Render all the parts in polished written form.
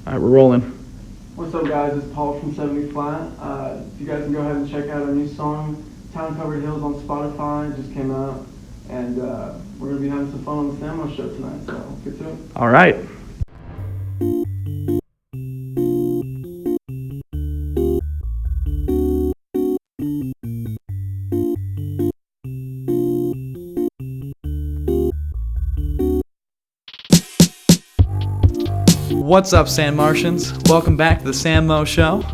All right, we're rolling. What's up, guys? It's Paul from 70 Flat. You guys can go ahead and check out our new song, Town Covered Hills, on Spotify. It just came out. And we're going to be having some fun on the Samo show tonight, so get to it. All right. What's up, Sand Martians? Welcome back to the Samo Show.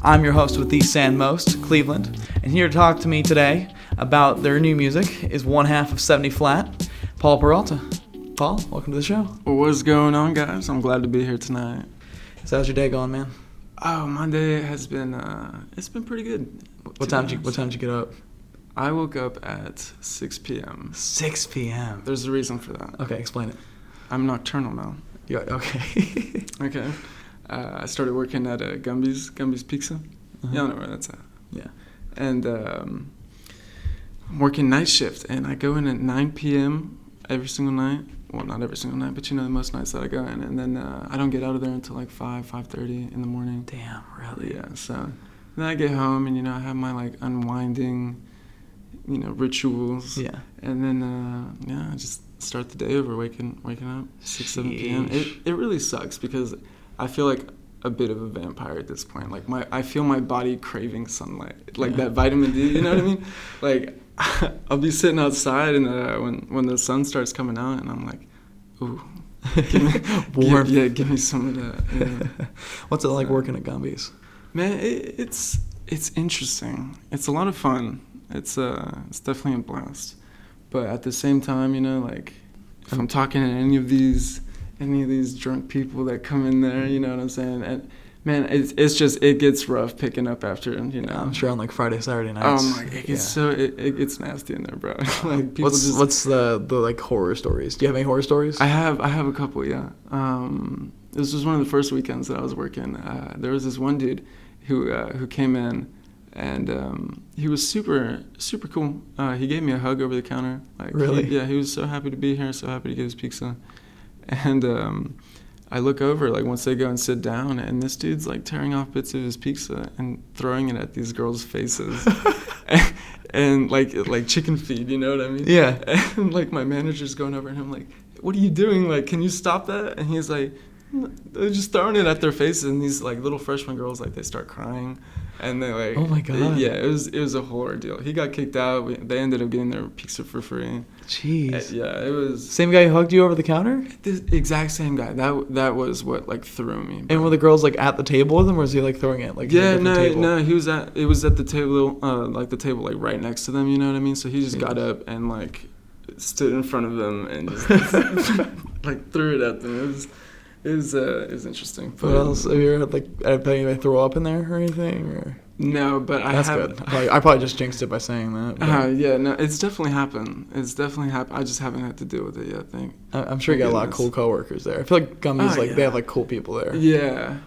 I'm your host with the Sandmost, Cleveland, and here to talk to me today about their new music is one half of 70 Flat, Paul Peralta. Paul, welcome to the show. What's going on, guys? I'm glad to be here tonight. So how's your day going, man? Oh, my day has been, it's been pretty good. What time did you get up? I woke up at 6 p.m. 6 p.m. There's a reason for that. Okay, explain it. I'm nocturnal now. Yeah, okay. Okay. I started working at Gumby's Pizza. Uh-huh. Y'all know where that's at. Yeah. And I'm working night shift, and I go in at 9 p.m. every single night. Well, not every single night, but most nights that I go in. And then I don't get out of there until like 5:30 in the morning. Damn, really? Yeah, so then I get home and, I have my unwinding, rituals. Yeah. And then, I just start the day over waking up 6, 7 p.m. It really sucks because I feel like a bit of a vampire at this point. I feel my body craving sunlight, that vitamin D, you know what I mean? I'll be sitting outside and when the sun starts coming out and I'm like, ooh, give me, warm. Give me some of that. Yeah. What's it like working at Gumby's? Man, it's interesting. It's a lot of fun. It's definitely a blast. But at the same time, if I'm talking to any of these drunk people that come in there, you know what I'm saying? And man, it gets rough picking up after, I'm sure on Friday, Saturday nights. Oh my, it gets nasty in there, bro. What's the horror stories? Do you have any horror stories? I have a couple, yeah. This was one of the first weekends that I was working. There was this one dude who came in, and he was super, super cool. He gave me a hug over the counter. Really? He was so happy to be here, so happy to get his pizza. And I look over, once they go and sit down, and this dude's, tearing off bits of his pizza and throwing it at these girls' faces. and like chicken feed, you know what I mean? Yeah. And, my manager's going over, and I'm like, what are you doing? Can you stop that? And he's like, they're just throwing it at their faces, and these little freshman girls they start crying, and they oh my god, it was a horror deal. He got kicked out. They ended up getting their pizza for free. Jeez. Yeah, it was same guy who hugged you over the counter. The exact same guy. That was what threw me. Bro. And were the girls at the table with him, or was he throwing it no, he was at the table the table right next to them. You know what I mean? So he just got up and stood in front of them and just threw it at them. It was interesting. What else? Have you ever had anybody throw up in there or anything? Or? No, but that's good. I probably just jinxed it by saying that. Yeah, no, it's definitely happened. I just haven't had to deal with it yet, I think. I'm sure you got a lot of cool coworkers there. I feel like Gumby's they have cool people there. Yeah.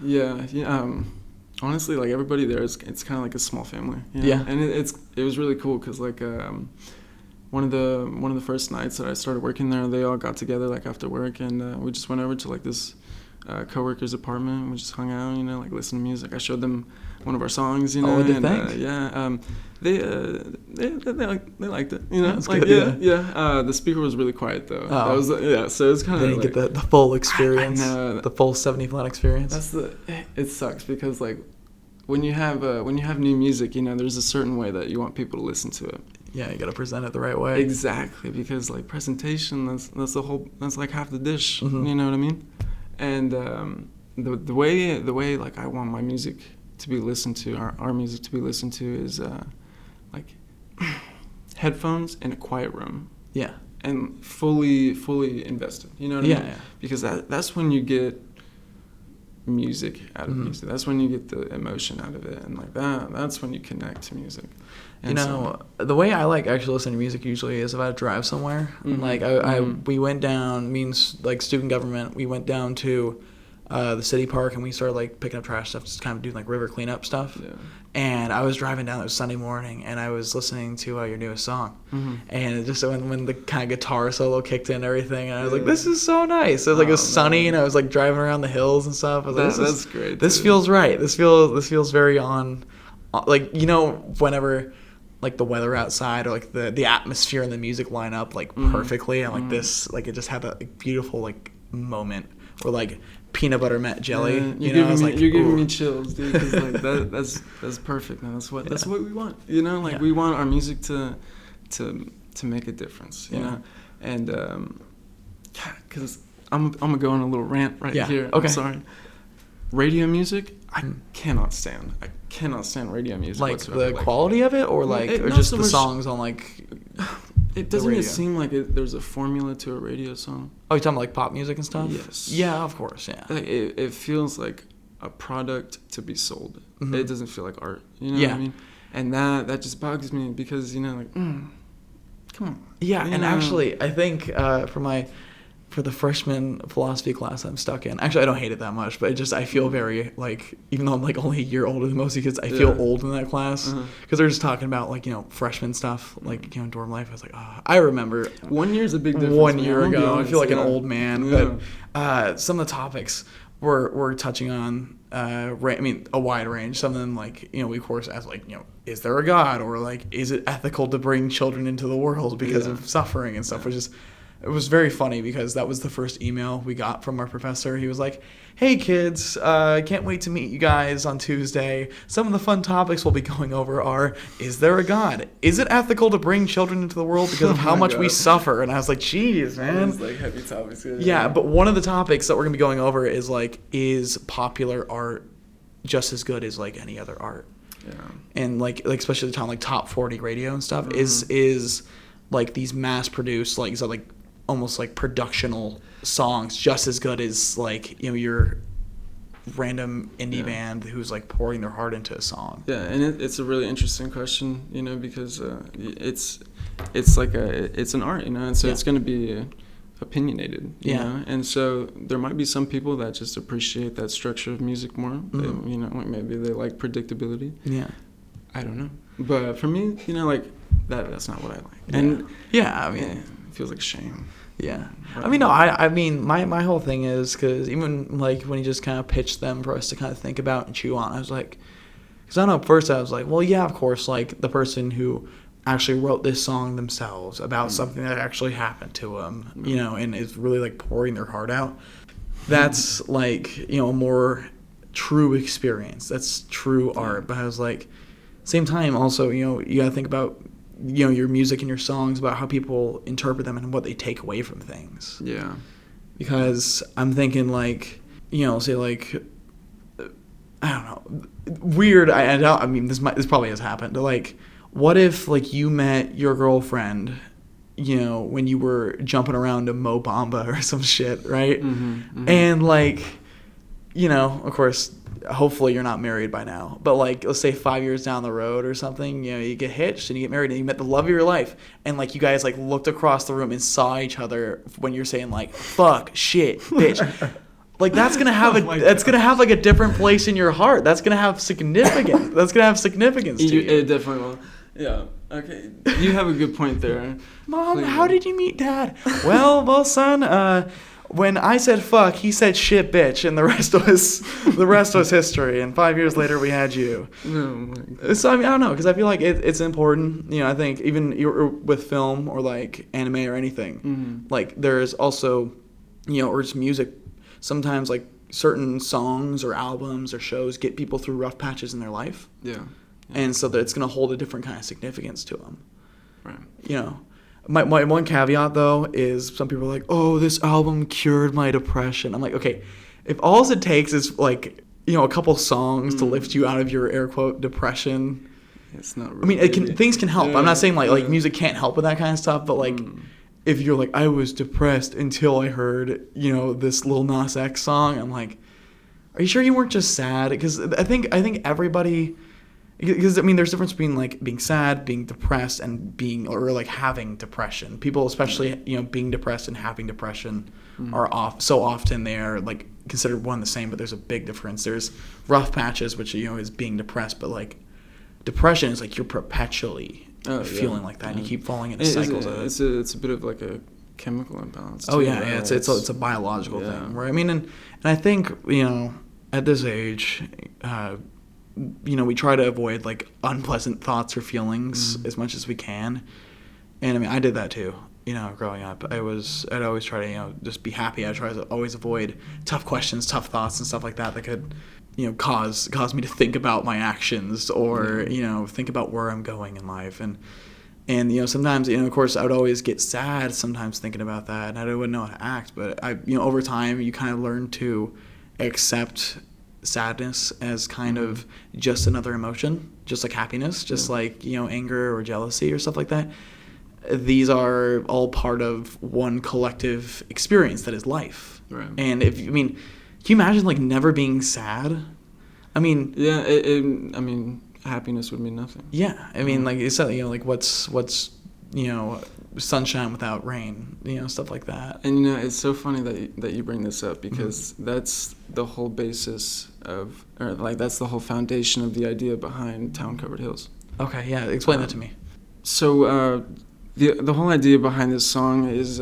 Honestly, everybody there it's kind of like a small family. You know? Yeah. And it was really cool because one of the first nights that I started working there, they all got together after work, and we just went over to this coworker's apartment. And we just hung out, listened to music. I showed them one of our songs, Oh, what did they think? They liked it, That's good, yeah. The speaker was really quiet though. Oh. So it was kind of. Didn't get the full experience. I know. The full 70 Flat experience. It sucks because when you have new music, there's a certain way that you want people to listen to it. Yeah, you gotta present it the right way. Exactly, because presentation, that's half the dish. Mm-hmm. You know what I mean? And the way I want my music to be listened to, our music to be listened to, is headphones in a quiet room. Yeah. And fully invested. You know what I mean? Yeah. Because that's when you get music out of mm-hmm. music. That's when you get the emotion out of it, and that's when you connect to music. And the way I actually listen to music usually is if I drive somewhere. Mm-hmm. We went down, student government, we went down to the city park, and we started like picking up trash stuff, just kind of doing like river cleanup stuff. Yeah. And I was driving down. It was Sunday morning, and I was listening to your newest song. Mm-hmm. And it just when the kind of guitar solo kicked in and everything, and I was like, "This is so nice." It was like it was sunny, and I was like driving around the hills and stuff. I was like, That's great. This feels right. This feels very on, like, you know, whenever like the weather outside or like the atmosphere and the music line up like perfectly, and like this, like it just had that like, beautiful like moment where like peanut butter met jelly. You're giving me chills, dude. Cause like that's perfect, man. That's what we want. You know, like we want our music to make a difference. You know, and because I'm gonna go on a little rant here. Okay. I'm sorry. Radio music, I cannot stand. I cannot stand radio music. Like whatsoever. the quality of it, or like, or just the songs on like. It doesn't it seem like there's a formula to a radio song. Oh, you're talking about like pop music and stuff? Yes. Yeah, of course. Yeah. Like it feels like a product to be sold. Mm-hmm. It doesn't feel like art. You know what I mean? And that just bugs me because, you know, like, come on. Yeah, you and know? actually, I think for the freshman philosophy class I'm stuck in. Actually, I don't hate it that much, but I feel very, like, even though I'm, like, only a year older than most of the kids, I feel old in that class. Because they're just talking about, like, you know, freshman stuff, like, you know, dorm life. I was like, I remember. 1 year's a big difference. 1 year ago. I feel like an old man. Yeah. But some of the topics we're touching on, a wide range. Some of them, like, you know, we, of course, ask, like, you know, is there a God? Or, like, is it ethical to bring children into the world because of suffering and stuff, which is... It was very funny because that was the first email we got from our professor. He was like, "Hey kids, can't wait to meet you guys on Tuesday. Some of the fun topics we'll be going over are, is there a God? Is it ethical to bring children into the world because of how much we suffer?" And I was like, "Jeez, man." It's like heavy topics. Yeah, but one of the topics that we're going to be going over is like, is popular art just as good as like any other art? Yeah. And like especially the time like top 40 radio and stuff is like these mass produced like almost like productional songs just as good as like, you know, your random indie band who's like pouring their heart into a song. Yeah, and it's a really interesting question, you know, because it's like it's an art, you know, and so it's going to be opinionated, you know, and so there might be some people that just appreciate that structure of music more. They, you know, like maybe they like predictability. Yeah, I don't know, but for me, you know, like that's not what I like. And I mean, it feels like shame. Yeah. I mean, no, I mean, my whole thing is, because even, like, when he just kind of pitched them for us to kind of think about and chew on, I was like, because I know at first I was like, well, yeah, of course, like, the person who actually wrote this song themselves about something that actually happened to them, you know, and is really, like, pouring their heart out, that's, like, you know, a more true experience. That's true art. But I was like, same time, also, you know, you got to think about, you know, your music and your songs, about how people interpret them and what they take away from things. Yeah. Because I'm thinking, like, you know, say, like, I don't know, weird, I mean, this probably has happened, like, what if, like, you met your girlfriend, you know, when you were jumping around to Mo Bamba or some shit, right? And, like, you know, of course, hopefully you're not married by now, but like, let's say 5 years down the road or something, you know, you get hitched and you get married and you met the love of your life, and like you guys like looked across the room and saw each other when you're saying like fuck, shit, bitch. Like that's gonna have gonna have like a different place in your heart. That's gonna have significance. To you. It definitely will. Yeah. Okay. You have a good point there. Mom, how did you meet Dad? Well, son. When I said fuck, he said shit, bitch, and the rest was history. And 5 years later, we had you. Oh my God. So I mean, I don't know, because I feel like it's important. You know, I think even with film or like anime or anything, like there's also, you know, or just music. Sometimes like certain songs or albums or shows get people through rough patches in their life. Yeah. And so that it's gonna hold a different kind of significance to them. Right. You know. My one caveat, though, is some people are like, oh, this album cured my depression. I'm like, okay, if all it takes is, like, you know, a couple songs to lift you out of your, air quote, depression. It's not really. I mean, things can help. I'm not saying, like music can't help with that kind of stuff, but, like, if you're like, I was depressed until I heard, you know, this Lil Nas X song, I'm like, are you sure you weren't just sad? Because I think everybody... Because, I mean, there's a difference between, like, being sad, being depressed, and like, having depression. People, especially, you know, being depressed and having depression are so often they are, like, considered one the same, but there's a big difference. There's rough patches, which is being depressed, but like depression is like you're perpetually feeling like that, and you keep falling into cycles of it. It's a bit of like a chemical imbalance. Oh yeah, right? It's a biological thing. Where and I think at this age, we try to avoid like unpleasant thoughts or feelings as much as we can, and I did that too. Growing up, I'd always try to just be happy. I try to always avoid tough questions, tough thoughts, and stuff like that could cause me to think about my actions or think about where I'm going in life. And sometimes of course I would always get sad sometimes thinking about that, and I wouldn't know how to act. But I over time you kind of learn to accept sadness as kind of just another emotion, just like happiness, just like anger or jealousy or stuff like that. These are all part of one collective experience that is life. Right. And can you imagine like never being sad? Happiness would mean nothing. Yeah. Like you said, like what's sunshine without rain, stuff like that. And it's so funny that you bring this up, because that's the whole basis of, or like that's the whole foundation of the idea behind Town Covered Hills. Okay, yeah, explain that to me. So the whole idea behind this song is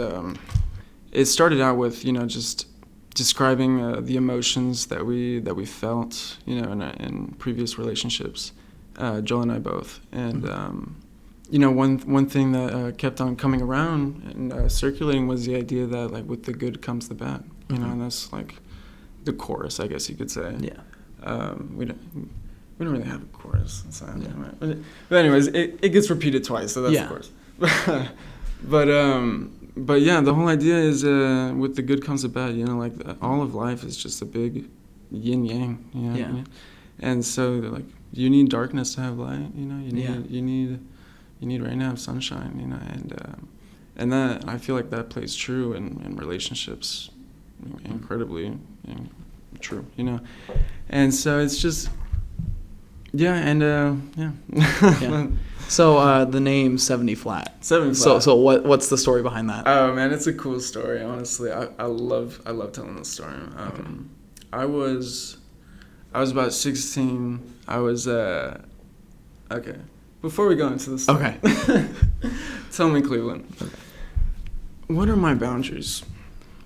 it started out with just describing the emotions that we felt in previous relationships, Joel and I both, and one thing that kept on coming around and circulating was the idea that like with the good comes the bad, and that's like the chorus, I guess you could say. Yeah. We don't really have a chorus, so, but anyways, it gets repeated twice, so that's the chorus. But yeah, the whole idea is with the good comes the bad. Like all of life is just a big yin yang. Yeah. And so like you need darkness to have light. You need rain to have sunshine. And that I feel like that plays true in relationships, incredibly true. And so it's just. Yeah, and yeah. So the name 70 Flat. 70 Flat. So what's the story behind that? Oh man, it's a cool story. Honestly, I love telling this story. I was about 16. I was okay. Before we go into the story, okay. Tell me, Cleveland. Okay. What are my boundaries?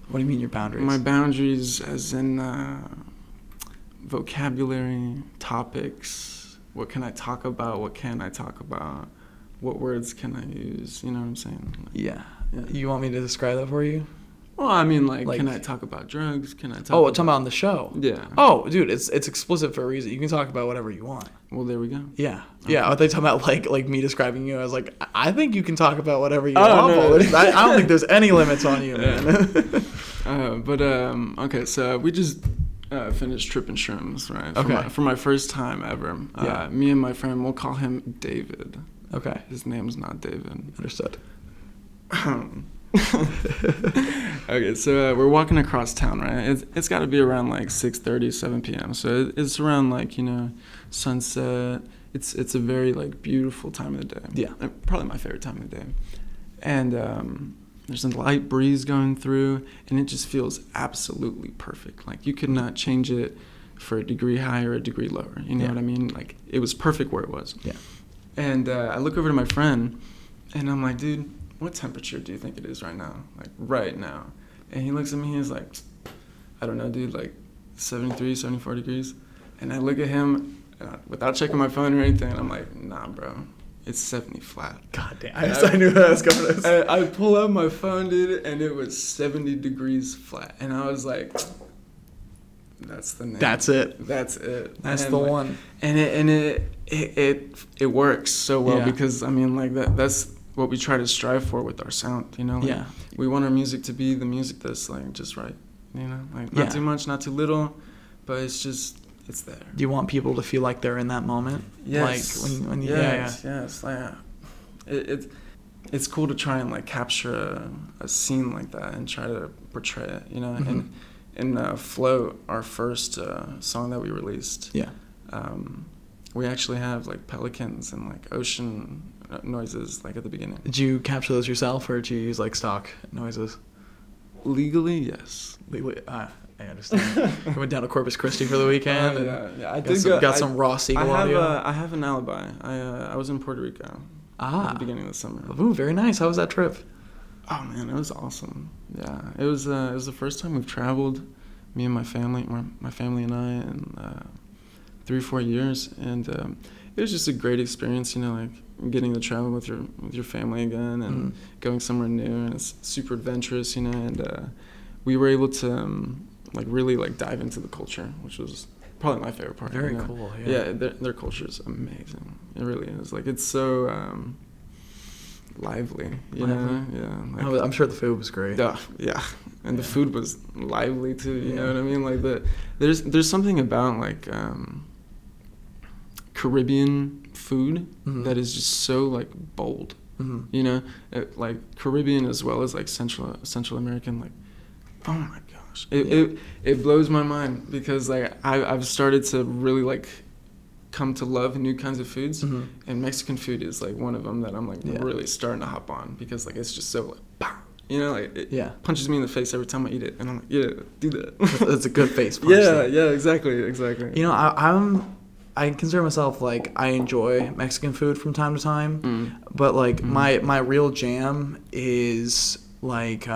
What do you mean your boundaries? My boundaries, as in vocabulary, topics. What can I talk about? What can I talk about? What words can I use? You know what I'm saying? Yeah. You want me to describe that for you? Well, like can I talk about drugs? Can I talk talking about on the show? Yeah. Oh, dude, it's explicit for a reason. You can talk about whatever you want. Well, there we go. Yeah. Okay. Yeah, are they talking about like me describing you? I was like, I think you can talk about whatever you want. No. I don't think there's any limits on you, man. Okay, so we just finished tripping shrooms, right? Okay. For my first time ever. Me and my friend, we'll call him David. Okay. His name's not David. Understood. Okay, so we're walking across town, right? It's got to be around like 6:30, 7 p.m. So it's around like sunset. It's a very like beautiful time of the day. Yeah. Probably my favorite time of the day. And there's a light breeze going through, and it just feels absolutely perfect. Like you could not change it for a degree higher or a degree lower. You know what I mean? Like it was perfect where it was. Yeah. And I look over to my friend, and I'm like, dude, what temperature do you think it is right now? Like right now. And he looks at me, he's like, I don't know, dude, like 73, 74 degrees. And I look at him without checking my phone or anything, and I'm like, nah, bro. It's 70 flat. God damn. I knew that was coming. I pull out my phone, dude, and it was 70 degrees flat. And I was like, that's the name. That's it. That's it. That's the one. And it works so well because, that's what we try to strive for with our sound, We want our music to be the music that's, like, just right, Not too much, not too little, but it's just... It's there. Do you want people to feel like they're in that moment? Yes. Like when yes. Like, it's cool to try and like capture a scene like that and try to portray it, And Float, our first song that we released. Yeah. We actually have like pelicans and like ocean noises like at the beginning. Did you capture those yourself, or did you use like stock noises? Legally, yes. Legally, I understand. I went down to Corpus Christi for the weekend. Yeah. I got some raw seagull audio. I have an alibi. I was in Puerto Rico at the beginning of the summer. Ooh, very nice. How was that trip? Oh man, it was awesome. Yeah, it was the first time we've traveled, me and my family and I, in 3 or 4 years, and it was just a great experience. You know, like getting to travel with your family again and going somewhere new, and it's super adventurous. You know, and we were able to like really like dive into the culture, which was probably my favorite part. Very you know? cool. Yeah, their culture is amazing. It really is. Like it's so lively. You know, yeah. Like, I'm sure the food was great. Yeah, and the food was lively too. You know what I mean? Like there's something about like Caribbean food that is just so like bold. You know, like Caribbean as well as like Central American. Like, oh my gosh, it blows my mind because like I've started to really like come to love new kinds of foods, and Mexican food is like one of them that I'm like really starting to hop on because like it's just so like, pow, you know, like it punches me in the face every time I eat it, and I'm like, yeah, do that. That's a good face punch. Yeah, exactly. You know, I consider myself like I enjoy Mexican food from time to time, but like my real jam is like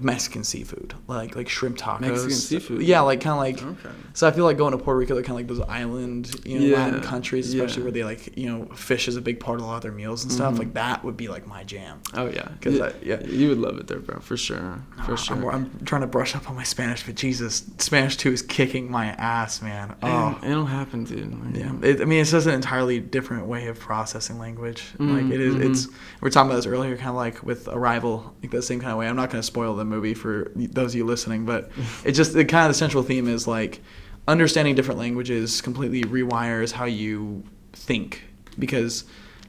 Mexican seafood, like shrimp tacos. Mexican seafood. Yeah, like kind of like. Okay. So I feel like going to Puerto Rico, they're kind of like those island, Latin countries, especially where they like, fish is a big part of a lot of their meals and stuff. Like that would be like my jam. Oh yeah, because you would love it there, bro, for sure. I'm trying to brush up on my Spanish, but Jesus, Spanish 2 is kicking my ass, man. Oh, it'll happen, dude. Like, it's just an entirely different way of processing language. Like it is, we were talking about this earlier, kind of like with Arrival, like the same kind of way. I'm not going to spoil the movie for those of you listening, but it kind of the central theme is like understanding different languages completely rewires how you think, because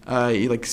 you like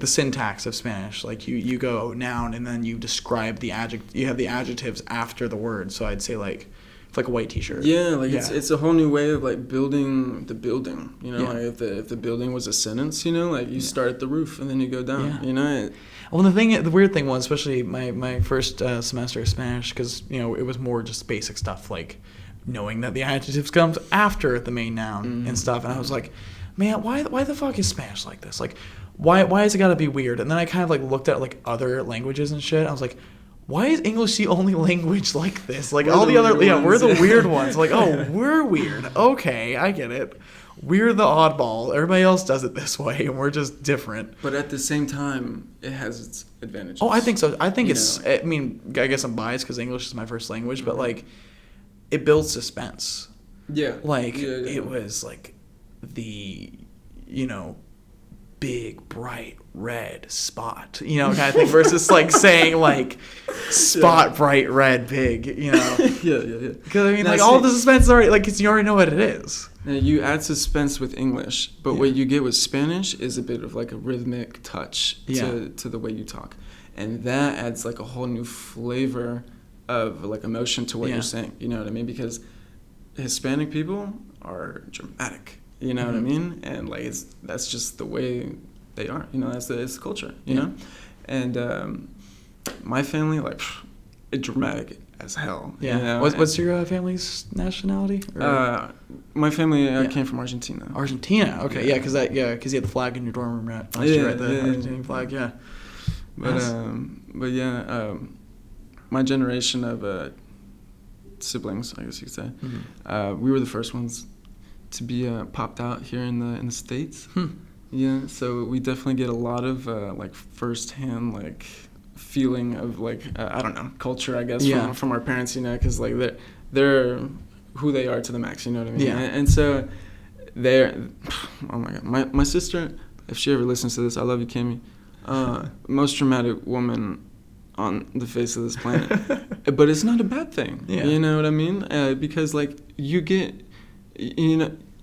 the syntax of Spanish, like you go noun and then you describe the adjective, you have the adjectives after the word. So I'd say like it's like a white t-shirt. It's a whole new way of like building the building, like if the building was a sentence, like you start at the roof and then you go down. Well, the weird thing was, especially my first semester of Spanish, because it was more just basic stuff like knowing that the adjectives comes after the main noun and stuff, and I was like, man, why the fuck is Spanish like this? Like, why has it got to be weird? And then I kind of like looked at like other languages and shit. I was like, why is English the only language like this? Like all the other, we're the weird ones. Like, oh, we're weird. Okay, I get it. We're the oddball. Everybody else does it this way, and we're just different. But at the same time, it has its advantages. Oh, I think so. I think I mean, I guess I'm biased because English is my first language, but like, it builds suspense. Yeah. Like it was like the, big bright red spot, kind of thing, versus like saying like spot bright red big, Yeah. Because I mean, now, like all the suspense is already like you already know what it is. Now you add suspense with English, but what you get with Spanish is a bit of like a rhythmic touch to the way you talk, and that adds like a whole new flavor of like emotion to what you're saying. You know what I mean? Because Hispanic people are dramatic. You know what I mean? And like that's just the way they are. It's the culture. You know, and my family it's dramatic as hell. Yeah. What's your family's nationality? My family came from Argentina. Argentina. Okay. Yeah. Because you had the flag in your dorm room, right? Last year, right? The Argentinian flag. Yeah. But my generation of siblings, I guess you could say, we were the first ones to be popped out here in the States. Yeah, so we definitely get a lot of like firsthand like feeling of like I don't know, culture, I guess, from our parents, because like they're who they are to the max, you know what I mean? Yeah. And so they're, oh my god, my sister, if she ever listens to this, I love you, Kimmy. Most dramatic woman on the face of this planet, but it's not a bad thing. You know what I mean? Because like you get,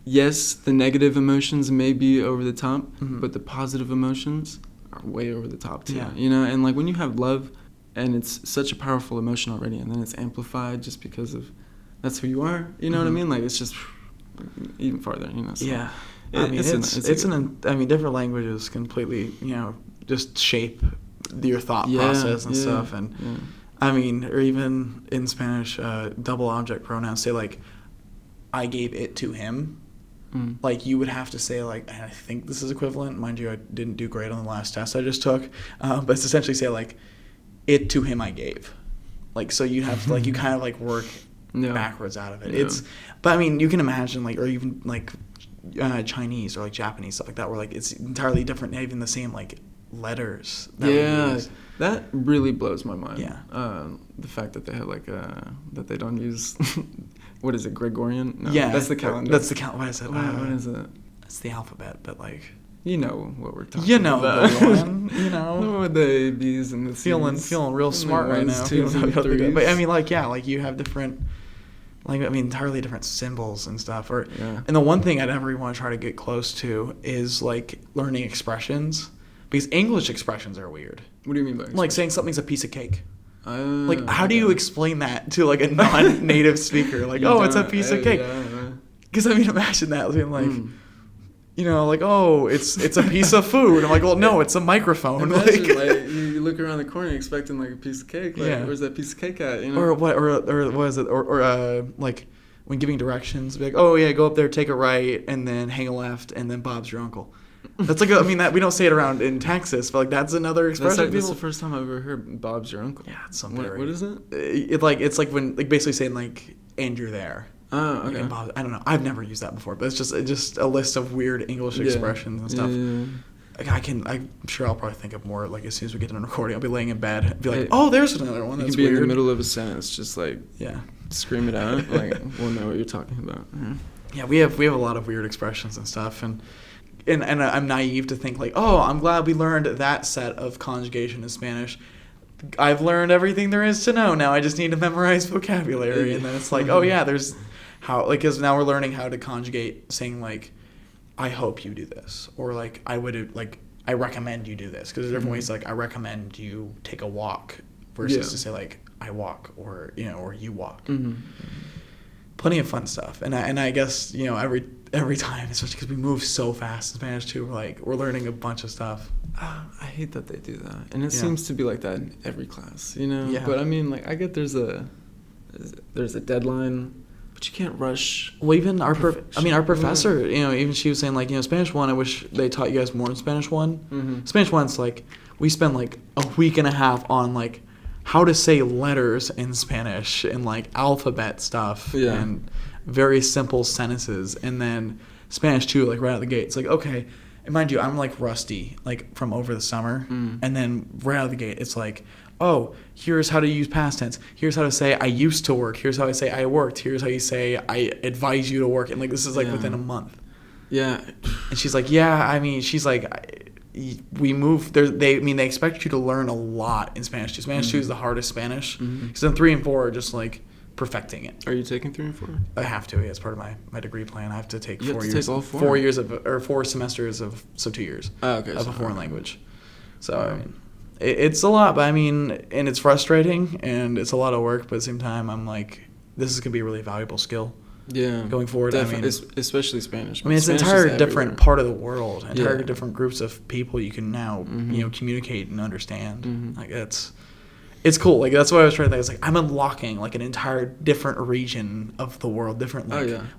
yes, the negative emotions may be over the top, but the positive emotions are way over the top too. And like when you have love, and it's such a powerful emotion already, and then it's amplified just because of that's who you are. You know what I mean? Like it's just even farther. So I mean, different languages completely, just shape your thought process and stuff, and I mean, or even in Spanish, double object pronouns say like, I gave it to him. Like you would have to say like, and I think this is equivalent. Mind you, I didn't do great on the last test I just took, but it's essentially say like, it to him I gave. Like so you have to like you kind of like work backwards out of it. Yeah. But I mean you can imagine like or even like Chinese or like Japanese stuff like that where like it's entirely different, not even the same like letters. That really blows my mind. Yeah. The fact that they have like that they don't use what is it, Gregorian? No, yeah, that's the calendar. That's the calendar. What is it? What is it? It's the alphabet, but like you know what we're talking about. The one, you know. With the A, B's, and the C's. Feeling real smart right now. But I mean, like like you have different, like I mean, entirely different symbols and stuff. And the one thing I'd ever want to try to get close to is like learning expressions, because English expressions are weird. What do you mean by expressions? Like saying something's a piece of cake. Like, how do you explain that to, like, a non-native speaker? Like, it's a piece of cake. Because, I mean, imagine that being like, you know, like, it's a piece of food. I'm like, well, no, it's a microphone. Imagine, like you look around the corner expecting, like, a piece of cake. Like, where's that piece of cake at? You know? Or what is it? Or like, when giving directions, be like, go up there, take a right, and then hang a left, and then Bob's your uncle. That's like, we don't say it around in Texas, but like that's another expression. That's the first time I've ever heard Bob's your uncle. Yeah, it's something. What is it? It's like when like basically saying like, and you're there. Oh, okay. Like, Bob, I don't know. I've never used that before, but it's just a list of weird English expressions and stuff. Yeah. Like I'm sure I'll probably think of more like as soon as we get done recording. I'll be laying in bed and be like, there's another one. That's you can be weird. in the middle of a sentence, just like scream it out. Like we'll know what you're talking about. Yeah, we have a lot of weird expressions and stuff, and I'm naive to think like, I'm glad we learned that set of conjugation in Spanish. I've learned everything there is to know. Now I just need to memorize vocabulary. And then it's like, there's how, like, because now we're learning how to conjugate saying like, I hope you do this, or like I would like I recommend you do this, because there's different ways like I recommend you take a walk versus to say like I walk or or you walk. Plenty of fun stuff, and I guess every time, especially because we move so fast in Spanish too, we're learning a bunch of stuff. I hate that they do that, and it seems to be like that in every class, Yeah. But I mean, like I get there's a deadline, but you can't rush. Well, even our professor, even she was saying like Spanish 1. I wish they taught you guys more in Spanish 1. Spanish 1's like we spend like a week and a half on like how to say letters in Spanish and like alphabet stuff and very simple sentences. And then Spanish 2, like right out of the gate, it's like, okay, and mind you, I'm like rusty, like from over the summer. And then right out of the gate, it's like, here's how to use past tense. Here's how to say I used to work. Here's how I say I worked. Here's how you say I advise you to work. And like this is like within a month. Yeah. And she's like, she's like, we move there. They expect you to learn a lot in Spanish 2. Spanish 2 is the hardest Spanish, because then 3 and 4 are just like perfecting it. Are you taking 3 and 4? I have to. Yeah, it's part of my degree plan. I have to take 4 years. Take all 4? 4 years or 4 semesters of 2 years. Of a foreign language. So it's a lot, but and it's frustrating and it's a lot of work. But at the same time, I'm like, this is gonna be a really valuable skill. Yeah, going forward. Especially Spanish. It's an entire different part of the world, entire different groups of people you can now communicate and understand. Like it's cool. Like that's what I was trying to think. It's like I'm unlocking like an entire different region of the world, different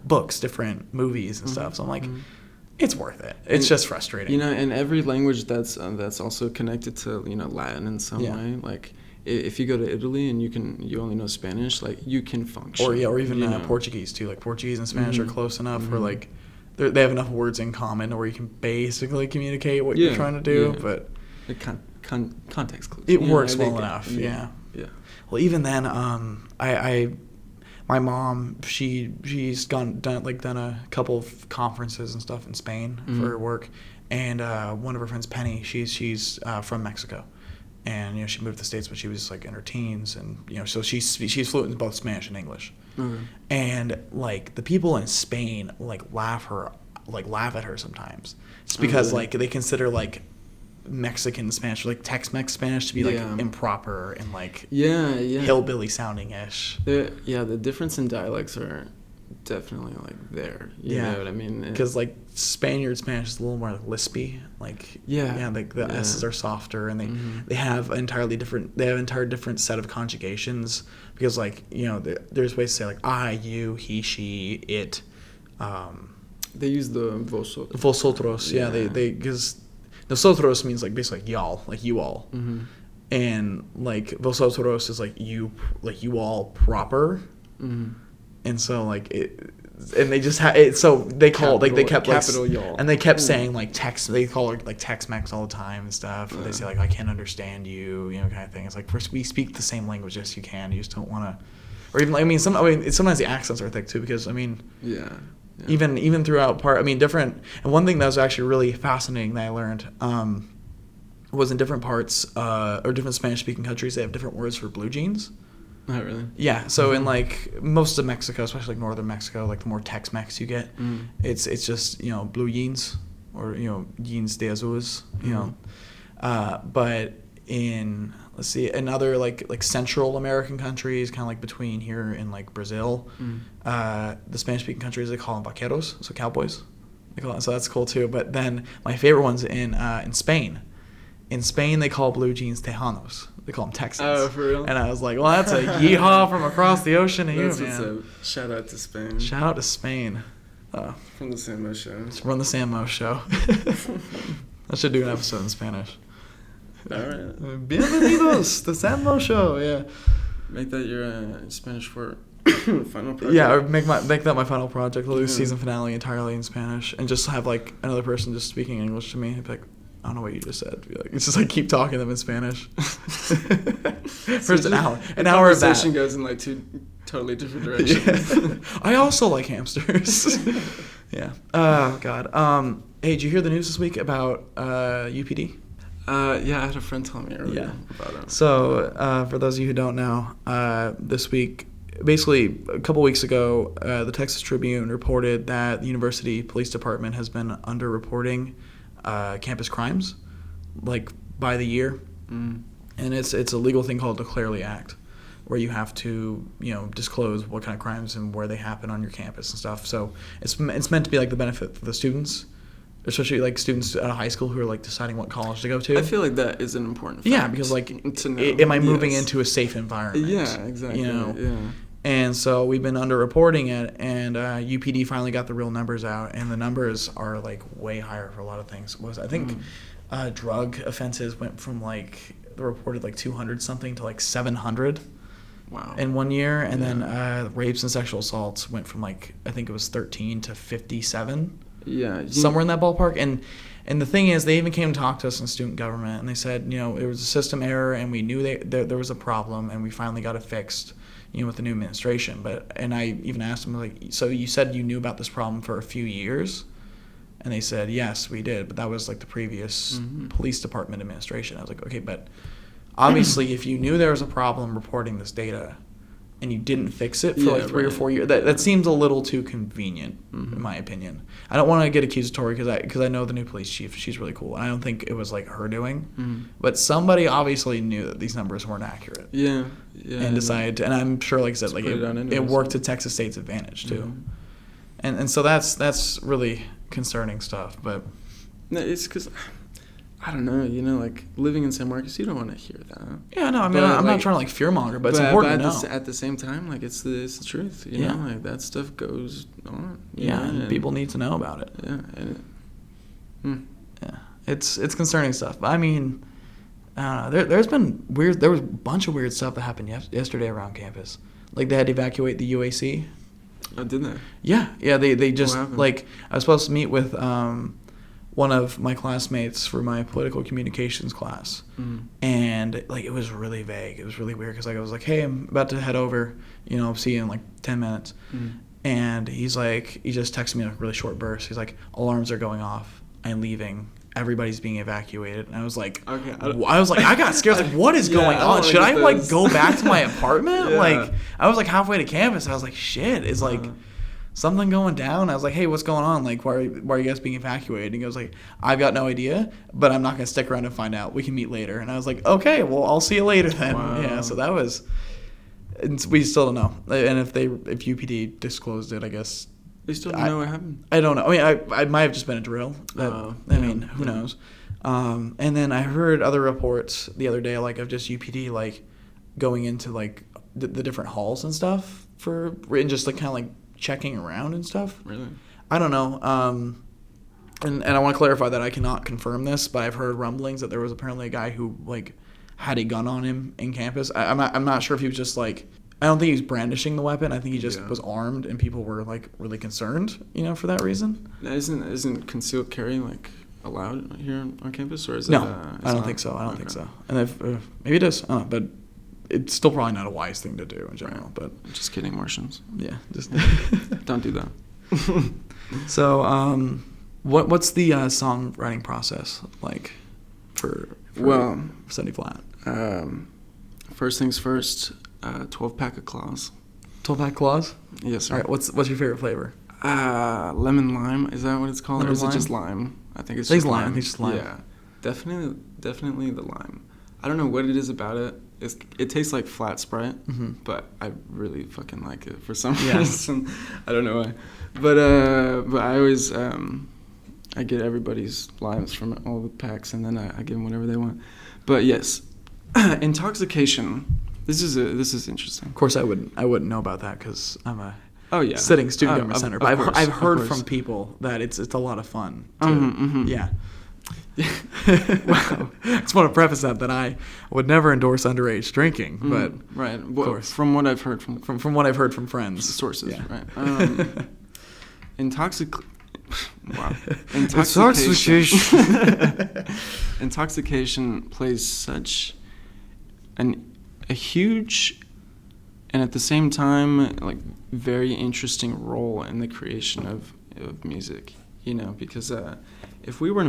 books, different movies and stuff. So I'm like, it's worth it. It's just frustrating. And every language that's also connected to Latin in some way, like. If you go to Italy and you only know Spanish, like you can function. Or even Portuguese too. Like Portuguese and Spanish are close enough where like they have enough words in common where you can basically communicate what you're trying to do. Yeah. But context clues. It works well enough. Yeah. Well, even then, my mom, she's done a couple of conferences and stuff in Spain for her work, and one of her friends, Penny, she's from Mexico. And she moved to the States when she was like in her teens, and so she's fluent in both Spanish and English. And like the people in Spain laugh at her sometimes. It's because like they consider like Mexican Spanish, like Tex-Mex Spanish, to be like improper and like hillbilly sounding ish. The difference in dialects are definitely like there. You Yeah. know what I mean? Because like Spanish is a little more like lispy. Like like the S's are softer, and they have entirely different set of conjugations. Because like there's ways to say like I, you, he, she, it. They use the vosotros. Vosotros, yeah. They because nosotros means like basically like y'all, like you all, and like vosotros is like you all proper, and so like it. And they just so they call capital, like they kept capital like, y'all, and they kept saying like text. They call it like Tex-Mex all the time and stuff. And they say like I can't understand you, kind of thing. It's like first we speak the same language as you can. You just don't want to, or even like, sometimes the accents are thick too because even throughout different. And one thing that was actually really fascinating that I learned was in different parts or different Spanish-speaking countries they have different words for blue jeans. Oh, really? Yeah, so in like most of Mexico, especially like northern Mexico, like the more Tex-Mex you get, it's just blue jeans or jeans de azules, but in in other like Central American countries, kind of like between here and like Brazil, the Spanish-speaking countries they call them vaqueros, so cowboys. They call it, so that's cool too. But then my favorite one's in Spain. In Spain, they call blue jeans tejanos. They call them Texans. Oh, for real? And I was like, well, that's a yeehaw from across the ocean to you, man. Shout out to Spain. Shout out to Spain. From the Sammo Show. It's from the Sammo Show. I should do an episode in Spanish. All right. Bienvenidos, the Sammo Show. Yeah. Make that your Spanish for final project. Yeah, or make that my final project. I'll do season finale entirely in Spanish, and just have like another person just speaking English to me. I'd be like, I don't know what you just said. It's just like keep talking to them in Spanish. First an hour of that. Conversation goes in like two totally different directions. Yeah. I also like hamsters. Yeah. Oh God. Hey, did you hear the news this week about UPD? Yeah, I had a friend tell me earlier about it. So for those of you who don't know, this week, basically a couple weeks ago, the Texas Tribune reported that the University Police Department has been underreporting campus crimes, like by the year, and it's a legal thing called the Declarely Act, where you have to disclose what kind of crimes and where they happen on your campus and stuff. So it's meant to be like the benefit for the students, especially like students at a high school who are like deciding what college to go to. I feel like that is an important fact. Yeah, because like to know. Am I moving into a safe environment? Yeah, exactly. Yeah. And so we've been underreporting it, and UPD finally got the real numbers out, and the numbers are like way higher for a lot of things. I think drug offenses went from like the reported like 200 something to like 700. Wow. In 1 year, and then rapes and sexual assaults went from like I think it was 13 to 57. Yeah. Somewhere in that ballpark, and the thing is, they even came to talk to us in student government, and they said, it was a system error, and we knew there was a problem, and we finally got it fixed. With the new administration, and I even asked them like, so you said you knew about this problem for a few years, and they said yes, we did, but that was like the previous police department administration. I was like, okay, but obviously if you knew there was a problem reporting this data, and you didn't fix it for like 3 or 4 years, that seems a little too convenient, in my opinion. I don't want to get accusatory because I know the new police chief, she's really cool, and I don't think it was like her doing, but somebody obviously knew that these numbers weren't accurate. Yeah. And decided to, and I'm sure, like I said, like it worked to Texas State's advantage too, and so that's really concerning stuff. But no, it's because I don't know, like living in San Marcos, you don't want to hear that. Yeah, no, I mean, I'm not trying to like fearmonger, but it's important to know. At the same time, like it's the truth, you know, like that stuff goes on. And people need to know about it. Yeah, it's concerning stuff. But I mean, there was a bunch of weird stuff that happened yesterday around campus. Like they had to evacuate the UAC. Oh, did they? Yeah, they just like I was supposed to meet with one of my classmates for my political communications class, and like it was really vague. It was really weird because like I was like, hey, I'm about to head over, see you in like 10 minutes, and he just texted me in a really short burst. He's like, alarms are going off. I'm leaving. Everybody's being evacuated, and I was like, okay. I got scared. I was like, what is going on? Should I like go back to my apartment? Like, I was like halfway to campus. I was like, shit, is like something going down? I was like, hey, what's going on? Like, why are you guys being evacuated? And he goes like, I've got no idea, but I'm not gonna stick around and find out. We can meet later. And I was like, okay, well, I'll see you later then. Wow. Yeah. So that was we still don't know. And if UPD disclosed it, I guess They still don't know what happened. I don't know. I mean, I might have just been a drill. I mean, who knows? And then I heard other reports the other day, like of just UPD like going into like the different halls and stuff and just like kind of like checking around and stuff. Really? I don't know. And I want to clarify that I cannot confirm this, but I've heard rumblings that there was apparently a guy who like had a gun on him in campus. I'm not sure if he was just like, I don't think he was brandishing the weapon. I think he just was armed, and people were like really concerned, for that reason. Isn't concealed carry like allowed here on campus, or is it? No, I don't think so. I don't think so. And if, maybe it is, but it's still probably not a wise thing to do in general. Right. But just kidding, Martians. Yeah, just don't do that. So, what's the songwriting process like for 70 flat? First things first. 12-pack of claws. 12-pack claws? Yes, sir. All right, what's your favorite flavor? Lemon lime. Is that what it's called? Lemon or is lime? it just lime? I think it's just lime. I think it's just lime. Yeah, definitely the lime. I don't know what it is about it. It tastes like flat Sprite, but I really fucking like it for some reason. I don't know why. But I always I get everybody's limes from all the packs, and then I give them whatever they want. But yes, intoxication. This is interesting. Of course, I wouldn't know about that because I'm a sitting student government center. But I've heard from people that it's a lot of fun. Yeah. Wow. I just want to preface that I would never endorse underage drinking, but right. Of course, from what I've heard from what I've heard from friends, sources, yeah. Right. Intoxication plays such a huge and at the same time like very interesting role in the creation of music, because if we were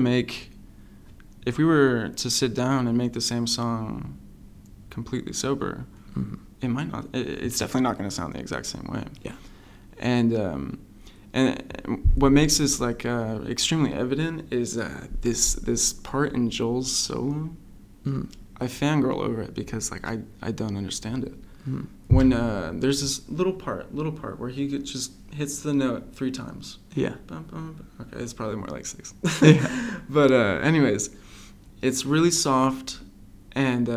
to sit down and make the same song completely sober, it's definitely not going to sound the exact same way. Yeah. And what makes this like extremely evident is this part in Joel's solo. I fangirl over it because like I don't understand it. When there's this little part where he just hits the note 3 times. Yeah. Okay, it's probably more like 6. Yeah. But anyways, it's really soft, and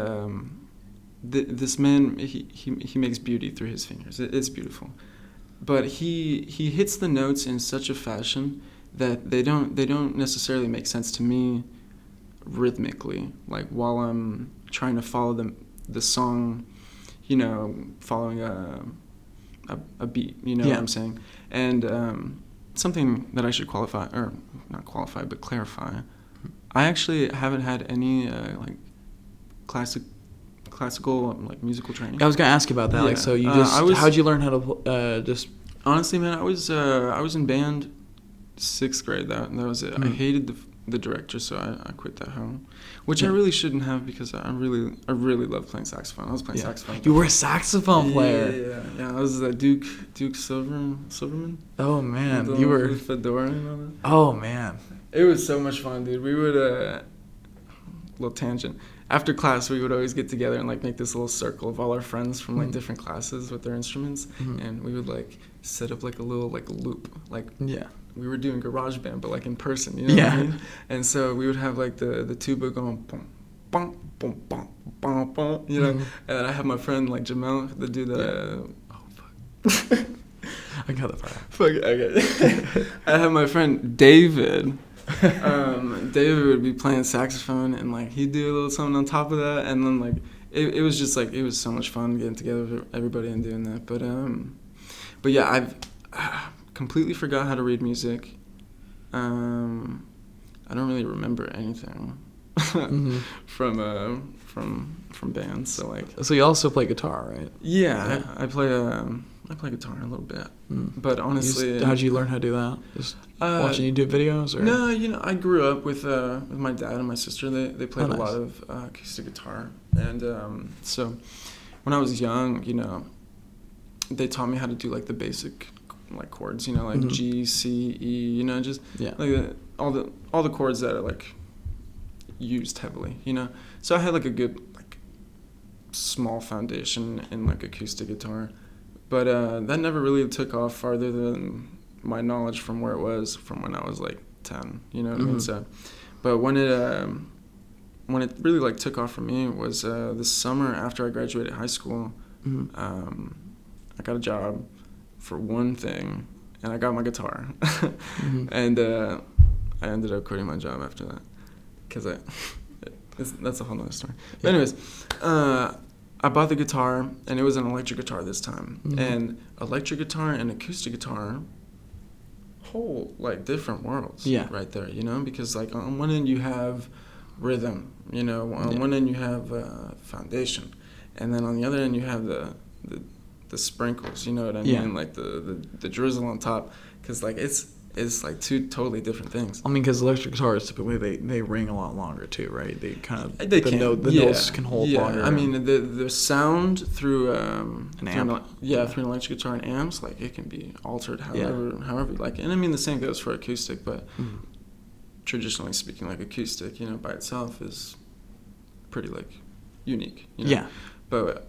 this man he makes beauty through his fingers. It's beautiful, but he hits the notes in such a fashion that they don't necessarily make sense to me rhythmically. Like while I'm trying to follow the song, following a beat. What I'm saying, and something that I should clarify. I actually haven't had any like classical like musical training. I was gonna ask you about that. Yeah. Like, so you how'd you learn how to just? Honestly, man, I was in band 6th grade. That was it. I hated the director, so I quit that home, which I really shouldn't have because I really love playing saxophone. I was playing saxophone. You were a saxophone player. Yeah. I was Duke Silverman. Oh man, you were with fedora and all that. Oh man, it was so much fun, dude. We would little tangent. After class, we would always get together and like make this little circle of all our friends from like different classes with their instruments, and we would like set up like a little like loop, like we were doing GarageBand, but like in person, what I mean? And so we would have like the tuba going, boom, boom, boom, boom, boom, boom, and I have my friend like Jamel, the dude that, oh fuck. I got that part. Fuck, okay. I have my friend David. David would be playing saxophone, and like he'd do a little something on top of that, and then like it was just like it was so much fun getting together with everybody and doing that. But yeah, I've completely forgot how to read music. I don't really remember anything from bands. So like. So you also play guitar, right? Yeah. I play guitar a little bit, but honestly, how'd you learn how to do that? Just watching YouTube videos, or? No, I grew up with my dad and my sister. They played a lot of acoustic guitar, and so when I was young, they taught me how to do like the basic like chords, like G, C, E, just like all the chords that are like used heavily, So I had like a good like small foundation in like acoustic guitar, but that never really took off farther than my knowledge from where it was from when I was like 10. You know what I mean? So, but when it really like took off for me was this summer after I graduated high school. I got a job for one thing, and I got my guitar, and I ended up quitting my job after that because that's a whole nother story. But anyways, I bought the guitar, and it was an electric guitar this time. And electric guitar and acoustic guitar, whole like different worlds. Right there, you know, because like on one end you have rhythm, you know, on one end you have foundation, and then on the other end you have the sprinkles, you know what I mean, like the drizzle on top, because like it's like two totally different things. I mean, because electric guitars typically they ring a lot longer too, right? They kind of the notes can hold longer. I mean, the sound through an amp, through an electric guitar and amps, like it can be altered however you like it. And I mean the same goes for acoustic, but traditionally speaking, like acoustic, you know, by itself is pretty like unique, you know? But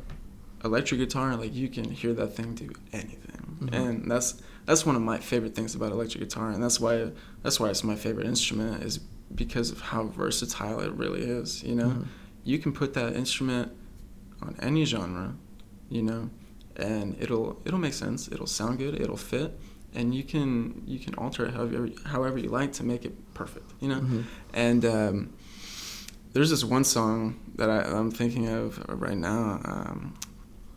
electric guitar, like you can hear that thing do anything, and that's one of my favorite things about electric guitar, and that's why it's my favorite instrument, is because of how versatile it really is. You know, you can put that instrument on any genre, you know, and it'll make sense. It'll sound good. It'll fit, and you can alter it however you like to make it perfect. You know, and there's this one song that I'm thinking of right now.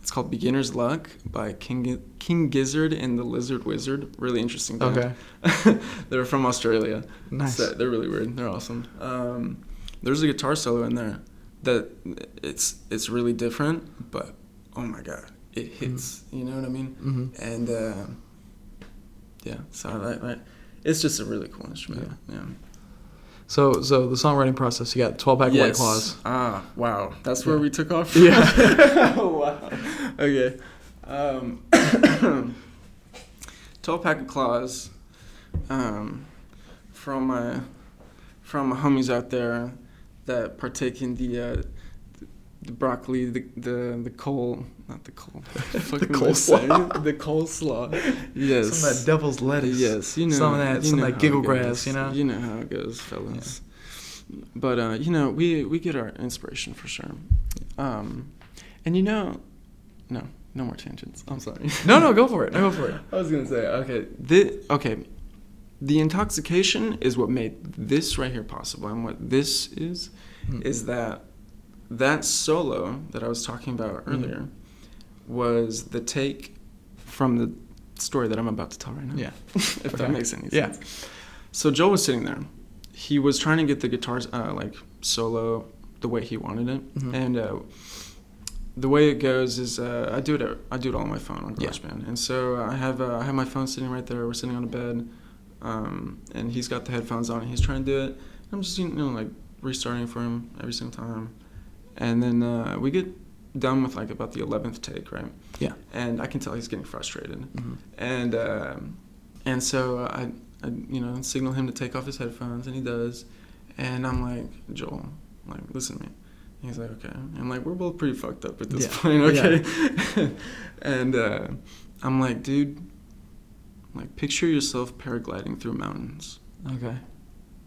It's called Beginner's Luck by King Gizzard and the Lizard Wizard. Really interesting band. Okay. They're from Australia. Nice. So they're really weird. They're awesome. There's a guitar solo in there that it's really different, but oh my god, it hits. You know what I mean? And so it's just a really cool instrument. Yeah. So the songwriting process, you got 12-pack White Claws. Ah, wow. That's where we took off? Yeah. Oh, wow. Okay. 12-pack of Claws from my homies out there that partake in the broccoli, the cole, not the cole. The coleslaw. The coleslaw. Yes. Some of that devil's lettuce. Yes, you know. Some of that giggle grass, you know. You know how it goes, fellas. Yeah. But you know, we get our inspiration for sure. And you know, no more tangents. I'm sorry. No, go for it. Go for it. I was gonna say, the intoxication is what made this right here possible, and what this is that solo that I was talking about earlier was the take from the story that I'm about to tell right now. Yeah. If that makes any sense. Yeah. So Joel was sitting there. He was trying to get the guitars like solo the way he wanted it, and the way it goes is I do it all on my phone on GarageBand, and so I have my phone sitting right there. We're sitting on a bed, and he's got the headphones on and he's trying to do it. I'm just like restarting for him every single time. And then we get done with like about the 11th take, right? Yeah. And I can tell he's getting frustrated. And so I signal him to take off his headphones, and he does. And I'm like, Joel, like, listen to me. And he's like, okay. And like, we're both pretty fucked up at this point, okay? Yeah. And I'm like, dude, like, picture yourself paragliding through mountains. Okay.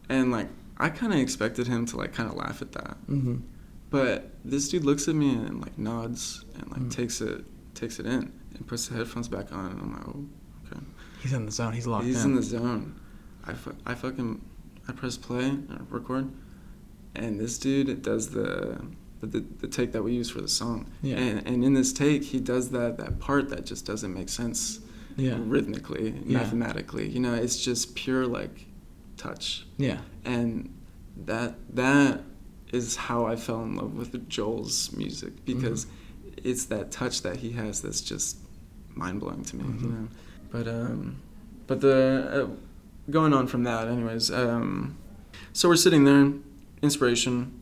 And like, I kind of expected him to like kind of laugh at that. But this dude looks at me and like nods and like takes it in and puts the headphones back on, and I'm like, oh, okay. He's in the zone. He's locked in. He's in the zone. I press play or record, and this dude does the take that we use for the song. Yeah. And in this take, he does that part that just doesn't make sense. Yeah. Rhythmically, mathematically. You know, it's just pure like touch. Yeah. And that is how I fell in love with Joel's music, because it's that touch that he has that's just mind-blowing to me, you know. But the going on from that, anyways. So we're sitting there, inspiration.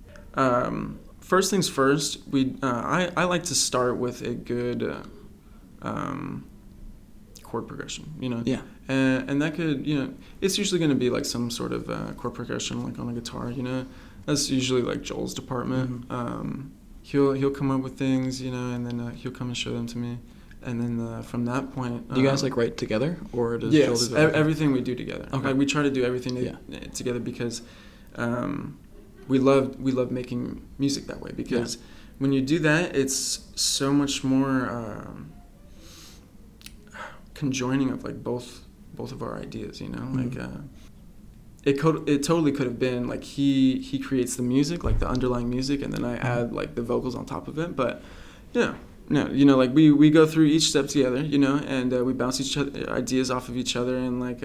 First things first, I like to start with a good chord progression, you know. Yeah. And that could, you know, it's usually going to be like some sort of chord progression, like on a guitar, you know. That's usually like Joel's department. he'll come up with things, you know, and then he'll come and show them to me, and then from that point, Do you guys like write together, or does yes, Joel do everything we do together. Okay. Like we try to do everything together because we love making music that way. Because when you do that, it's so much more conjoining of like both of our ideas, you know, like. It totally could have been like he creates the music, like the underlying music, and then I add like the vocals on top of it. But no, you know, like we go through each step together, you know, and we bounce each other ideas off of each other, and like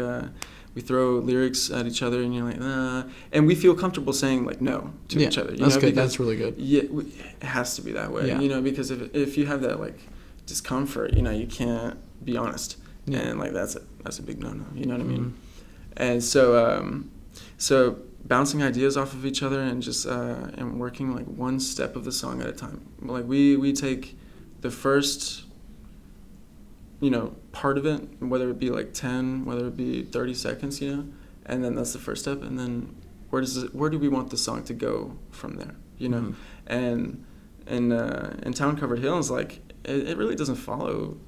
we throw lyrics at each other, and you're like, and we feel comfortable saying like no to each other. You That's know, good. Because, that's really good. Yeah, it has to be that way, you know, because if you have that like discomfort, you know, you can't be honest, and like that's a big no-no. You know what I mean? And so bouncing ideas off of each other and just and working like one step of the song at a time. Like we take the first, you know, part of it, whether it be like 10, whether it be 30 seconds, you know, and then that's the first step, and then where do we want the song to go from there, you know? And in Town Covered Hills, like it really doesn't follow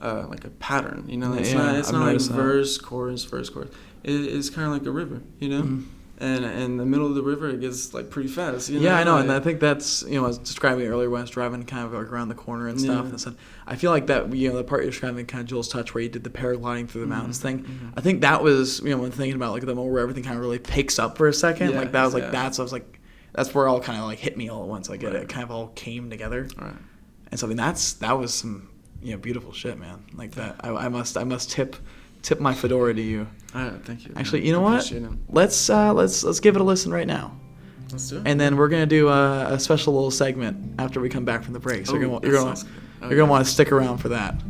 like a pattern, you know. It's not like verse, chorus, verse, chorus. It's kind of like a river, you know. And in the middle of the river, it gets like pretty fast. You know? Yeah, I know, and I think that's, you know, I was describing earlier when I was driving kind of like around the corner and stuff. And so I feel like that, you know, the part you're describing, kind of Joel's touch, where you did the paragliding through the mountains thing. I think that was, you know, when thinking about like the moment where everything kind of really picks up for a second. Like that was like that's. I was like, that's where it all kind of like hit me all at once. Like it kind of all came together. Right. And so I mean that was some, you know, beautiful shit, man. Like that, I must tip my fedora to you. Thank you. Actually, you know what? Let's give it a listen right now. Let's do it. And then we're gonna do a special little segment after we come back from the break. So you're gonna want to stick around for that.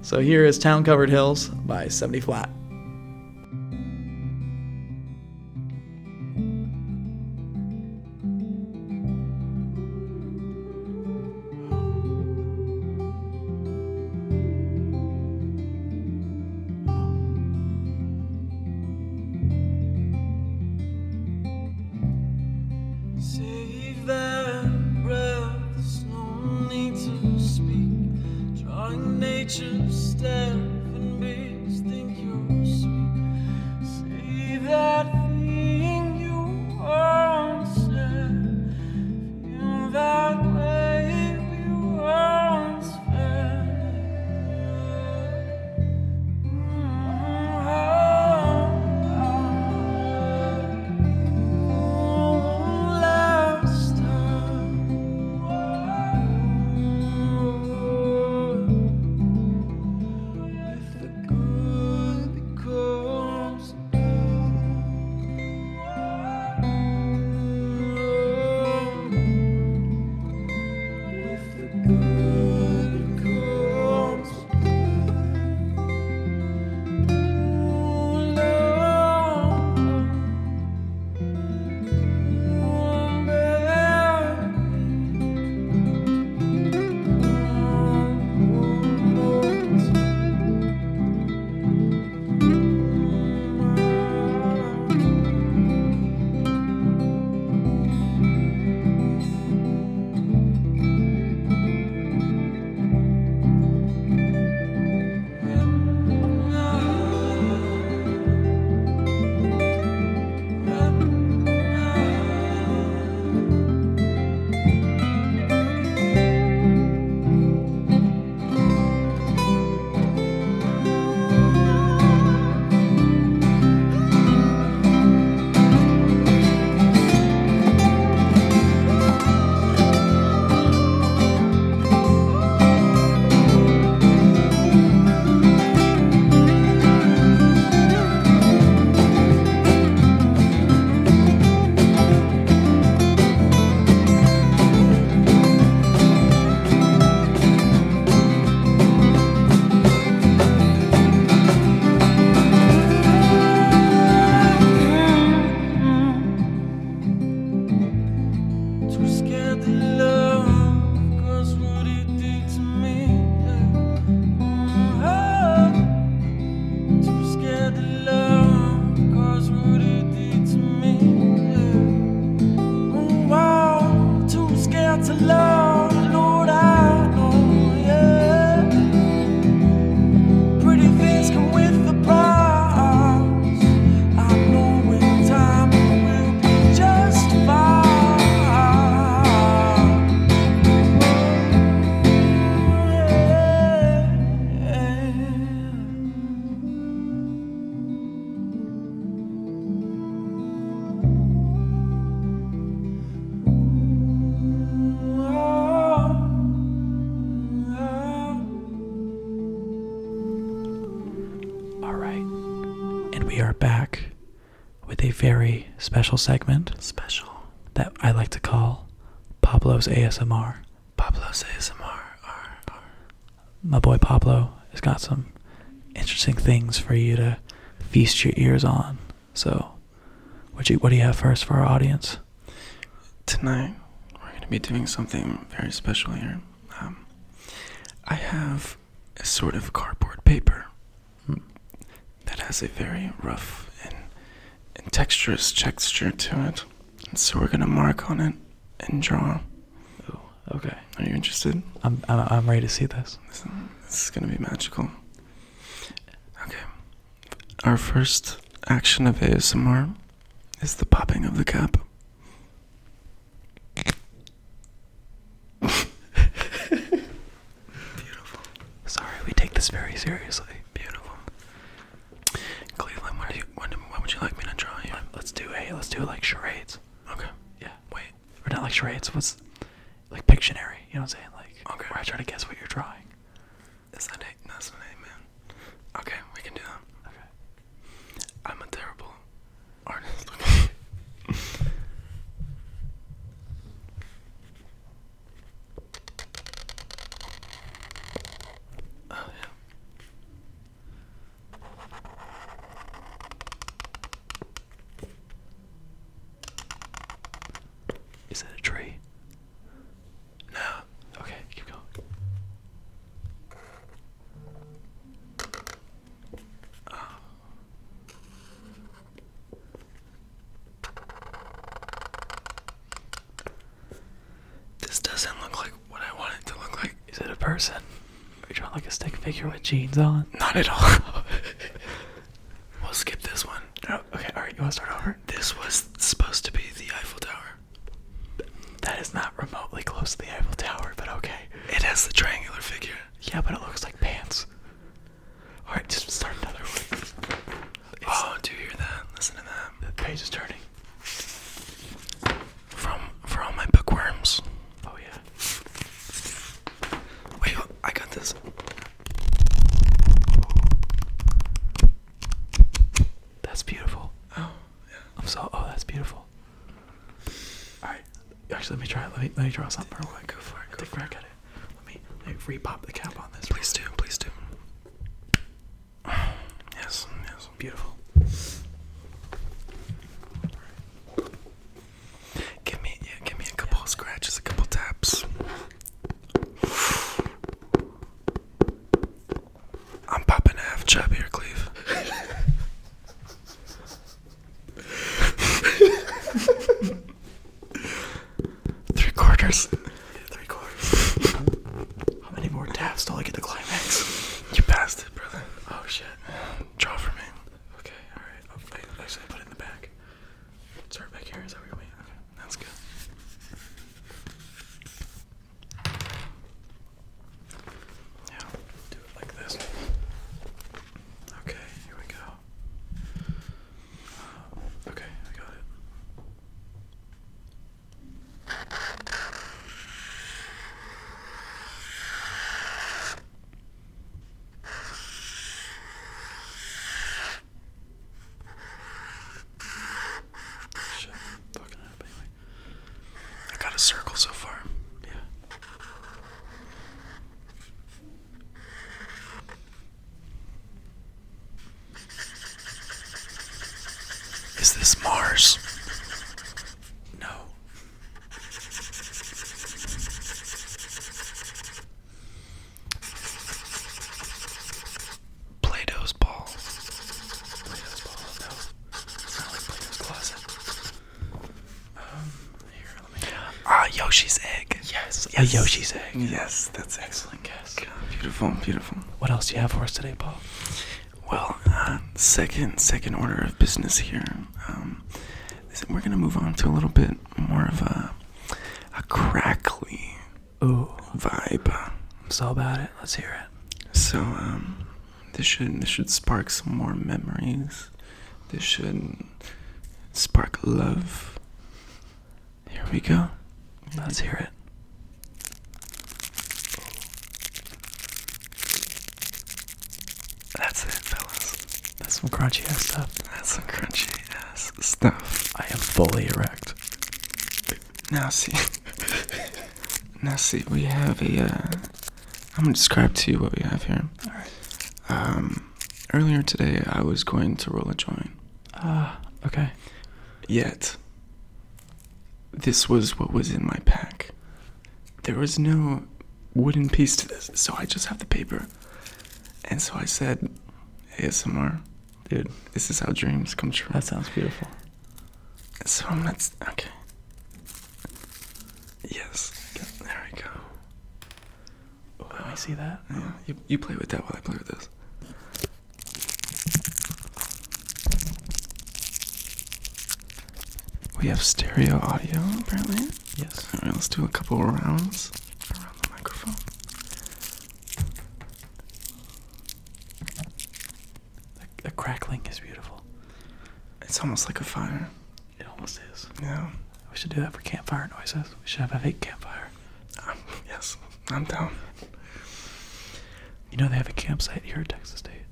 So here is Town Covered Hills by 70 Flat. Save that breath, there's no need to speak. Drawing nature's step and breeze, think you're are back with a very special segment. Special. That I like to call Pablo's ASMR. Pablo's ASMR. My boy Pablo has got some interesting things for you to feast your ears on. So, what do you have first for our audience? Tonight, we're going to be doing something very special here. I have a sort of cardboard paper that has a very rough and texturous texture to it. And so we're going to mark on it and draw. Oh, okay. Are you interested? I'm ready to see this. This is going to be magical. Okay. Our first action of ASMR is the popping of the cap. Beautiful. Sorry, we take this very seriously. Beautiful. Cleveland, what would you like me to draw here? Let's do like charades. Okay. Yeah. Wait. Or not like charades. What's like Pictionary? You know what I'm saying? Like, Okay. where I try to guess what you're drawing. That's not it, man. Okay, we can do that. Okay. I'm a terrible artist. Oh, yeah. Is it a tree? No. Okay, keep going. This doesn't look like what I want it to look like. Is it a person? Are you drawing like a stick figure with jeans on? Not at all. We'll skip this one. No. Okay, alright, you want to start over? This was supposed to be the Eiffel Tower. That is not remotely close to the Eiffel Tower, but okay. It has the triangular figure. Yeah, but it looks like pants. Alright, just start another one. Oh, do you hear that? Listen to that. The page is turning. For all my bookworms. Oh yeah. Wait, I got this. That's beautiful. Oh, yeah. That's beautiful. Alright. Actually, let me try it. Let me draw something real quick. Go for it. Take a crack at it. Let me re-pop the cap on this. Please do. Yes. Beautiful. Give me a couple of scratches, a couple taps. I'm popping a half chub here, Cleve. Three quarters. How many more taps till I get the climax? You passed it, brother. Oh shit. Draw for me. Okay, alright. I'll actually put it in the back. Start back here. Is that where you mean? Okay. That's good. Yeah, do it like this. Okay, here we go. Okay, I got it. Shit, fucking up anyway. I got a circle so far. Yeah. Is this Mars? No. Play-Doh's ball. Play-Doh's ball. No. It's not like Play-Doh's closet. Here, let me. Yoshi's egg. Yes. A Yoshi's egg. Yes, that's Excellent guess. beautiful. What else do you have for us today, Paul? Well, second order of business here. We're gonna move on to a little bit more of a crackly vibe. I'm so about it. Let's hear it. So this should spark some more memories. This should spark love. Here we go. Let's hear it. That's it, fellas. some crunchy ass stuff. That's some crunchy ass stuff. I am fully erect. Now see, we have a, I'm gonna describe to you what we have here. Alright. Earlier today, I was going to roll a joint. Okay. Yet, this was what was in my pack. There was no wooden piece to this, so I just have the paper. And so I said, ASMR. Dude, this is how dreams come true. that sounds beautiful. So I'm not, okay. Yes, there we go. Let me see that. Yeah, you play with that while I play with this. We have stereo audio, apparently. Yes. All right, let's do a couple of rounds around the microphone. The crackling is beautiful. It's almost like a fire. It almost is. Yeah. We should do that for campfire noises. We should have a fake campfire. Yes, I'm down. You know they have a campsite here at Texas State.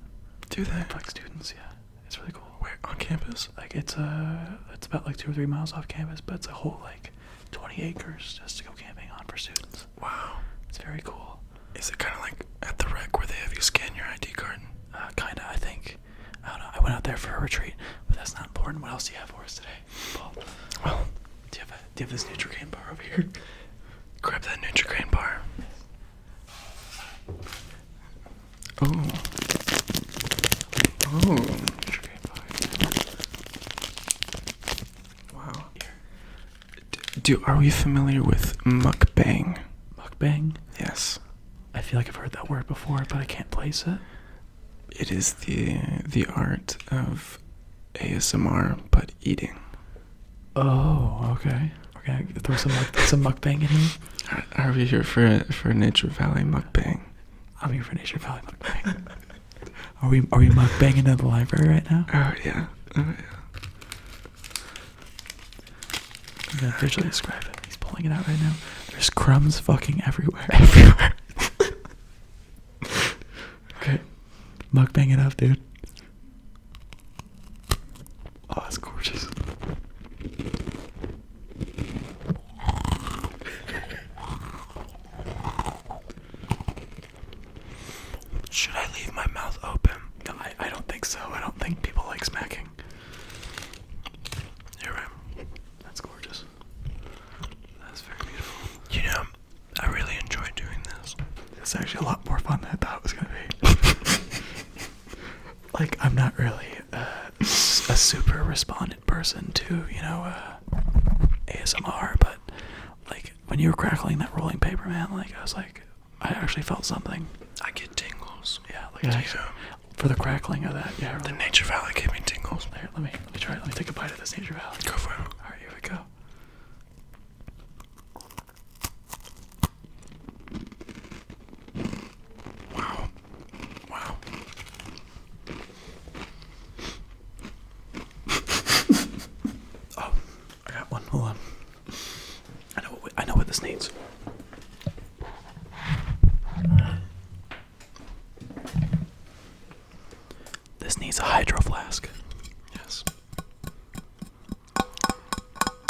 Do they? For like students, yeah. It's really cool. Where, on campus? Like it's about like 2 or 3 miles off campus, but it's a whole like 20 acres just to go camping on for students. Wow. It's very cool. Is it kind of like at the rec where they have you scan your ID card? Kinda, I think. I don't know. I went out there for a retreat, but that's not important. What else do you have for us today, Paul? Well, Do you have this Nutrigrain bar over here? grab that Nutrigrain bar. Oh. Nutrigrain bar. Wow. Are we familiar with mukbang? Mukbang? Yes. I feel like I've heard that word before, but I can't place it. It is the art of ASMR, but eating. Oh, okay. We're gonna throw some mukbang in here. Are we here for a Nature Valley mukbang? I'm here for Nature Valley mukbang. Are we mukbanging in the library right now? Oh yeah. Oh yeah. I'm gonna visually describe it. He's pulling it out right now. There's crumbs fucking everywhere. Everywhere. Okay. Mukbang it up, dude. Oh, that's gorgeous. Should I leave my mouth open? No, I don't think so. I don't think people like smacking. You're right. That's gorgeous. That's very beautiful. You know, I really enjoy doing this. It's actually a lot more fun than I thought it was gonna be. Like, I'm not really a super respondent person to, ASMR, but like when you were crackling that rolling paper, man, like I was like, I actually felt something. I get tingles. Yeah, like for the crackling of that. Yeah. The Nature Valley gave me tingles. Here, let me try it. Let me take a bite of this Nature Valley. Go for it. All right, here we go. Wow. Wow. Oh, I got one. Hold on. I know what this needs. This needs a hydro flask. Yes.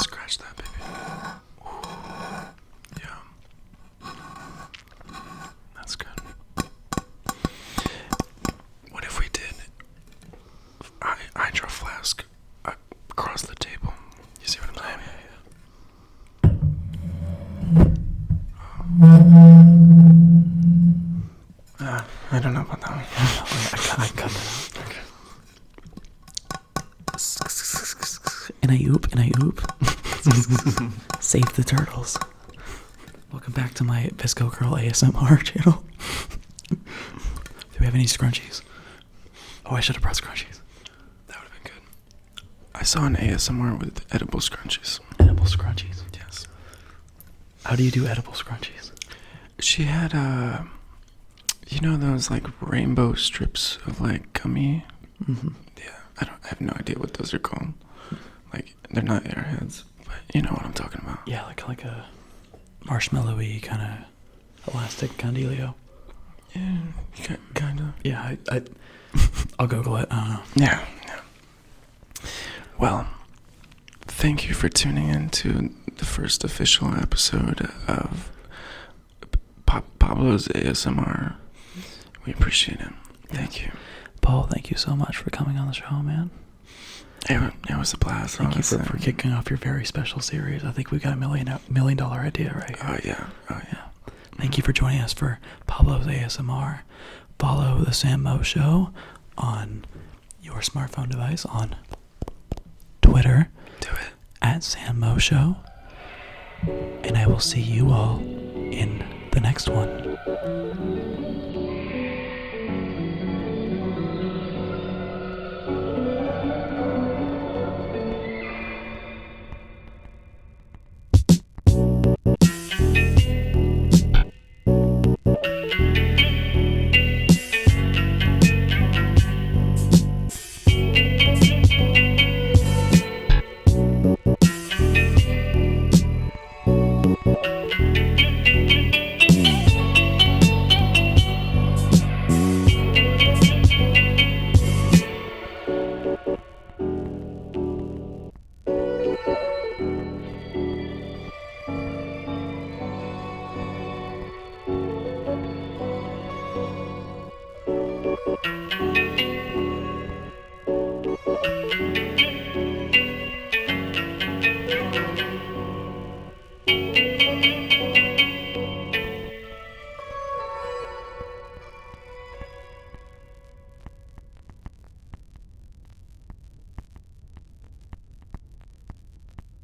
Scratch that, baby. Yeah. That's good. What if we did hydro flask across the table? You see what I'm saying? I don't know about that one. I cut that out. And I oop. Save the turtles. Welcome back to my Visco Girl ASMR channel. Do we have any scrunchies? Oh, I should have brought scrunchies. That would have been good. I saw an ASMR with edible scrunchies. Edible scrunchies? Yes. How do you do edible scrunchies? She had those like rainbow strips of like gummy. Mm-hmm. Yeah, I have no idea what those are called. Like they're not airheads, but you know what I'm talking about. Yeah, like a marshmallowy kind of elastic condilio. Yeah, kind of. Yeah, I'll Google it. I don't know. Yeah. Well, thank you for tuning in to the first official episode of Pablo's ASMR. We appreciate it. Thank you. Paul, thank you so much for coming on the show, man. It was a blast. Thank you for kicking off your very special series. I think we've got $1 million idea right here. Oh, yeah. Thank you for joining us for Pablo's ASMR. Follow the Sam Mo Show on your smartphone device on Twitter. Do it. At Sam Mo Show. And I will see you all in the next one.